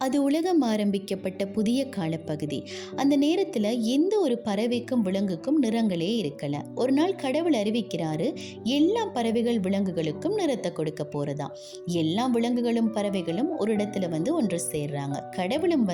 அது உலகம் ஆரம்பிக்கப்பட்ட புதிய காலப்பகுதி. அந்த நேரத்துல எந்த ஒரு பறவைக்கும் விலங்குக்கும் நிறங்களே இருக்கல. ஒரு நாள் கடவுள் அறிவிக்கிறாரு, எல்லா பறவைகள் விலங்குகளுக்கும் நிறத்தை கொடுக்க போறதாம். எல்லா விலங்குகளும் பறவைகளும் ஒரு இடத்துல ஒன்று சேர்றாங்க. கடவுளும்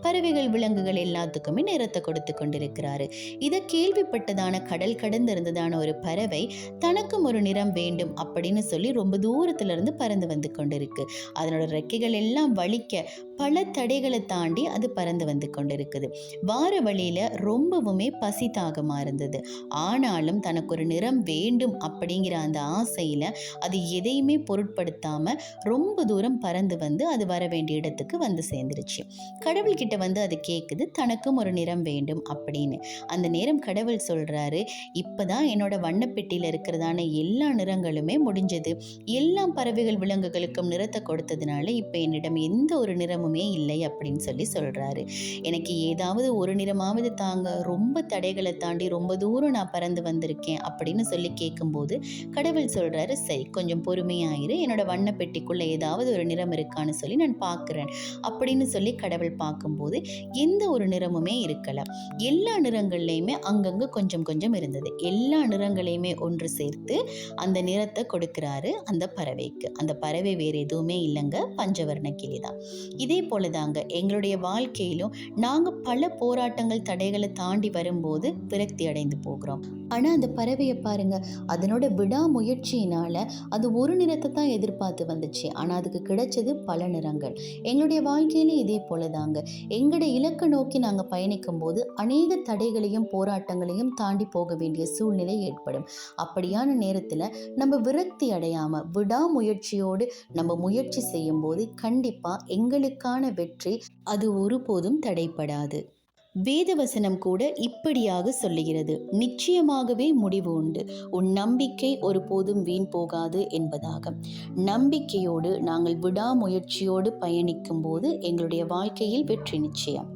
பறவைகள் விலங்குகள் எல்லாத்துக்குமே நிறத்தை கொடுத்து கொண்டிருக்கிறாரு. இதை கேள்விப்பட்டதான கடல் கடந்து இருந்ததான ஒரு பறவை தனக்கும் ஒரு நிறம் வேண்டும் அப்படின்னு சொல்லி ரொம்ப தூரத்துல இருந்து பறந்து வந்து கொண்டிருக்கு. அதனோட ரெக்கைகள் எல்லாம் வலிக்க பல தடைகளை தாண்டி அது பறந்து வந்து கொண்டிருக்குது. வார வழியில ரொம்பவுமே பசி தாகமா இருந்தது. ஆனாலும் தனக்கு ஒரு நிறம் வேண்டும் அப்படிங்கிற அந்த ஆசையில அது எதையுமே பொருட்படுத்தாம ரொம்ப தூரம் பறந்து அது வர வேண்டிய இடத்துக்கு சேர்ந்துருச்சு. கடவுள்கிட்ட அது கேட்குது, தனக்கும் ஒரு நிறம் வேண்டும் அப்படின்னு. அந்த நேரம் கடவுள் சொல்றாரு, இப்பதான் என்னோட வண்ணப்பெட்டியில இருக்கிறதான எல்லா நிறங்களுமே முடிஞ்சது. எல்லா பறவைகள் விலங்குகளுக்கும் நிறத்தை கொடுத்ததுனால இப்ப என்னிடம் எந்த ஒரு நிறமுமே இல்லை அப்படின்னு சொல்றாரு. எனக்கு ஏதாவது ஒரு நிறமாவது தாங்க, ரொம்ப தடைகளை தாண்டி ரொம்ப தூரம் நான் பறந்து வந்திருக்கேன் அப்படின்னு சொல்லி கேட்கும்போது கடவுள் சொல்றாரு, சரி கொஞ்சம் பொறுமையாயிரு, என்னோட வண்ண பெட்டிக்குள்ள ஏதாவது ஒரு நிறம் இருக்கான்னு சொல்லி நான் பார்க்கிறேன் அப்படின்னு சொல்லி கடவுள் பார்க்கும்போது எந்த ஒரு நிறமுமே இருக்கல. எல்லா நிறங்கள்லையுமே அங்கங்க கொஞ்சம் கொஞ்சம் இருந்தது. எல்லா நிறங்களையுமே ஒன்று சேர்த்து அந்த நிறத்தை கொடுக்கிறாரு அந்த பறவைக்கு. அந்த பறவை வேற எதுவுமே இல்லைங்க, பஞ்சவர்ண கிளி தான். இதே போலதாங்க எங்களுடைய வாழ்க்கையிலும் நாங்க பல போராட்டங்கள் தடைகளை தாண்டி வரும்போது விரக்தி அடைந்து போகிறோம். ஆனா அந்த பறவையை பாருங்க, அதனோட விடாமுயற்சியினால அது ஒரு நிறத்தை தான் எதிர்பார்த்து வந்துச்சு. ஆனா அதுக்கு கிடைச்சது பல நிறங்கள். எங்களுடைய வாழ்க்கையில இதே போலதாங்க, எங்களுடைய இலக்கை நோக்கி நாங்க பயணிக்கும் போது அநேக தடைகளையும் போராட்டங்களையும் தாண்டி போக வேண்டிய சூழ்நிலை ஏற்படும். அப்படியான நேரத்துல நம்ம விரக்தி அடையாம விடாமுயற்சியோடு நம்ம முயற்சி செய்யும் போது கண்டிப்பா எங்களுக்கான வெற்றி அது ஒருபோதும் தடைப்படாது. வேதவசனம் கூட இப்படியாக சொல்லுகிறது, நிச்சயமாகவே முடிவு உண்டு, உன் நம்பிக்கை ஒருபோதும் வீண் போகாது என்பதாக. நம்பிக்கையோடு நாங்கள் விடாமுயற்சியோடு பயணிக்கும் போது எங்களுடைய வாழ்க்கையில் வெற்றி நிச்சயம்.